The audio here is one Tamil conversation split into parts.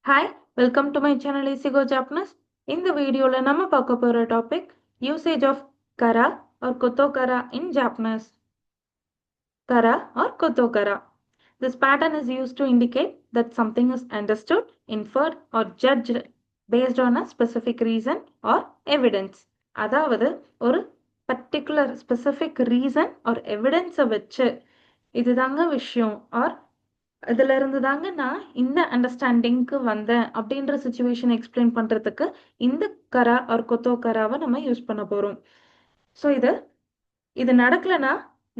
Hi, welcome to my channel Easy Go Japanese. இந்த வீடியோல நம்ம பார்க்க போற topic usage of kara or kotokara in Japanese. Kara or kotokara. This pattern is used to indicate that something is understood, inferred or judged based on a specific reason or evidence. அதாவது ஒரு particular specific reason or evidence வச்சு இதுதாங்க விஷயம் or இதுல இருந்து தாங்க நான் இந்த அண்டர்ஸ்டாண்டிங்க்கு வந்தேன் அப்படின்ற சுச்சுவேஷன் எக்ஸ்பிளைன் பண்றதுக்கு இந்த கரா ஆர் கொத்தோ கராவை நம்ம யூஸ் பண்ண போறோம். ஸோ இது நடக்கலனா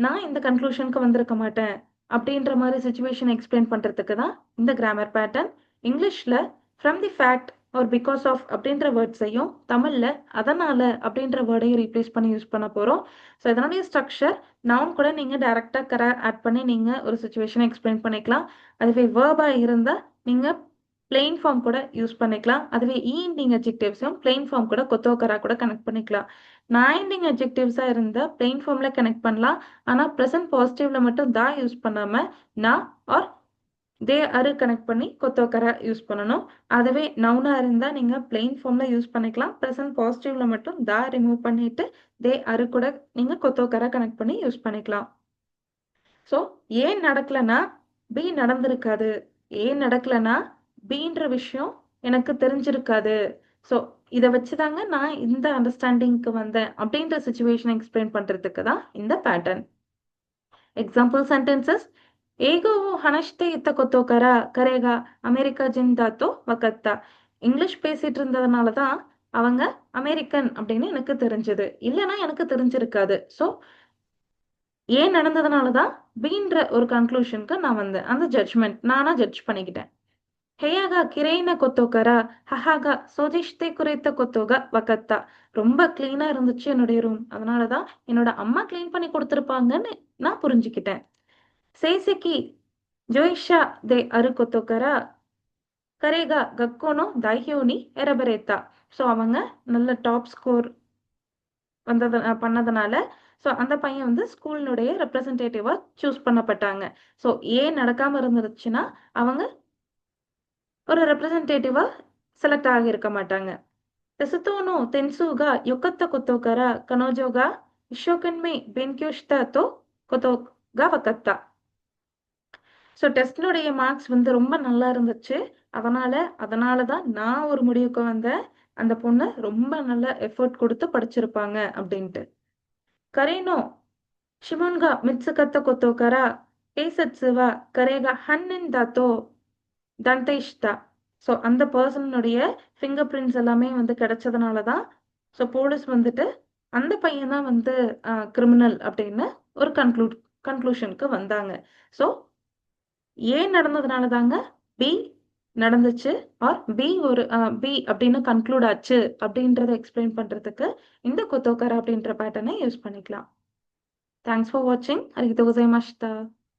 நான் இந்த கன்க்ளூஷனுக்கு வந்திருக்க மாட்டேன் அப்படின்ற மாதிரி சுச்சுவேஷன் எக்ஸ்பிளைன் பண்றதுக்கு தான் இந்த கிராமர் பேட்டர்ன். இங்கிலீஷ்ல from the fact or because of அப்படின்ற வேர்ட்ஸையும் தமிழ்ல அதனால அப்படின்ற வேர்டையும் ரீப்ளேஸ் பண்ணி யூஸ் பண்ண போறோம். ஸோ இதனுடைய ஸ்ட்ரக்சர் நவுன் கூட நீங்க டைரக்டா கரா ஆட் பண்ணி நீங்க ஒரு சுச்சுவேஷனை எக்ஸ்பிளைன் பண்ணிக்கலாம். அதுவே வேர்பா இருந்தா நீங்க பிளெயின் ஃபார்ம் கூட யூஸ் பண்ணிக்கலாம். அதுவே ஈண்டிங் அட்ஜெக்டிவ்ஸும் பிளெயின் ஃபார்ம் கூட கொத்தோ கரா கூட கனெக்ட் பண்ணிக்கலாம். நாயிண்டிங் அட்ஜெக்டிவ்ஸா இருந்தா பிளெயின் ஃபார்ம்ல கனெக்ட் பண்ணலாம். ஆனா ப்ரெசன்ட் பாசிட்டிவ்ல மட்டும் தா யூஸ் பண்ணாம நான் ஆர் தே அரு கனெக்ட் பண்ணி கொத்தோ கரா யூஸ் பண்ணணும். அதுவே நவுனா இருந்தா நீங்க பிளெயின் ஃபார்ம்ல யூஸ் பண்ணிக்கலாம். ப்ரெசன்ட் பாசிட்டிவ்ல மட்டும் தா ரிமூவ் பண்ணிட்டு தே அரு கூட நீங்க கொத்தோ கரா கனெக்ட் பண்ணி யூஸ் பண்ணிக்கலாம். ஸோ ஏன் நடக்கலனா பி நடந்திருக்காது, ஏன் நடக்கலனா பீன்ற விஷயம் எனக்கு தெரிஞ்சிருக்காது. ஸோ இதை வச்சுதாங்க நான் இந்த அண்டர்ஸ்டாண்டிங்க்கு வந்தேன் அப்படின்ற சுச்சுவேஷன் எக்ஸ்பிளைன் பண்றதுக்கு தான் இந்த பேட்டர்ன். ಎಕ್ಸಾಂಪಲ್ ಸೆಂಟೆನ್ಸಸ್ ಏಗೋವು ಹನಷ್ಟೇ ಇತ್ತ ಕೊತ್ತೋಕರ கரேகா அமெரிக்கா ஜிந்தாத்தோ வக்கத்தா. இங்கிலீஷ் பேசிட்டு இருந்ததுனால தான் அவங்க அமெரிக்கன் அப்படின்னு எனக்கு தெரிஞ்சது, இல்லைன்னா எனக்கு தெரிஞ்சிருக்காது. ஸோ ஏன் நடந்ததுனால தான் பீன்ற ஒரு கன்க்ளூஷனுக்கு நான் வந்தேன். அந்த ஜட்ஜ்மெண்ட் நானா ஜட்ஜ் பண்ணிக்கிட்டேன். ஹேயாகா கிரைன கொத்தோக்கரா ஹஹாகா சோஜிஷ்டே குறைத்த கொத்தோகா வக்கத்தா. ரொம்ப கிளீனா இருந்துச்சு என்னுடைய ரூம், அதனாலதான் என்னோட அம்மா கிளீன் பண்ணி கொடுத்துருப்பாங்கன்னு நான் புரிஞ்சுக்கிட்டேன். சேசிக்கி ஜோயிஷா தே அரு கொத்தோக்கரா கரேகா கக்கோனோ தைஹியோனி எரபரேத்தா. ஸோ அவங்க நல்ல டாப் ஸ்கோர் பண்ணதுனால ஸோ அந்த பையன் வந்து ஸ்கூலினுடைய ரெப்ரசன்டேட்டிவா சூஸ் பண்ணப்பட்டாங்க. ஸோ ஏன் நடக்காம இருந்துச்சுன்னா அவங்க ஒரு ரெப்ரசன்டேட்டிவா செலக்ட் ஆகியிருக்க மாட்டாங்க. ಟೆಸುತೋನು ತೆನ್ಸೂಗ ಯೊಕ್ಕತ್ತ ಕೊತ್ತೋಕರ ಕನೋಜೋಗ ಇಶೋಕನ್ಮೆ ಬೆನ್ಕ್ಯೋಶ್ತಾತೋ கொத்தோக வக்கத்தா. ஸோ டெஸ்டினுடைய மார்க்ஸ் வந்து ரொம்ப நல்லா இருந்துச்சு, அதனால தான் நான் ஒரு முடிவுக்கு வந்தேன், அந்த பொண்ணு ரொம்ப நல்ல எஃபர்ட் கொடுத்து படிச்சிருப்பாங்க அப்படின்ட்டு. கரேனோ ஷிமோன்கா மிட்சுகத்த கொத்தோக்கரா பேசட்சுவா கரேகா ஹன்னிந்தாத்தோ தன்தைஷ்தா. ஸோ அந்த பர்சனுடைய ஃபிங்கர் பிரிண்ட்ஸ் எல்லாமே வந்து கிடைச்சதுனால தான் ஸோ போலீஸ் வந்துட்டு அந்த பையன் தான் வந்து கிரிமினல் அப்படின்னு ஒரு கன்க்ளூஷனுக்கு வந்தாங்க. ஸோ ஏன் நடந்ததுனால தாங்க பி நடந்துச்சு ஆர் பி அப்படின்னு கன்க்ளூட் ஆச்சு அப்படின்றத எக்ஸ்பிளைன் பண்றதுக்கு இந்த கொத்தோக்கரா அப்படின்ற பேட்டர்னை யூஸ் பண்ணிக்கலாம். தேங்க்ஸ் ஃபார் வாட்சிங். அரிஹிதோ கோசைமாஷிதா.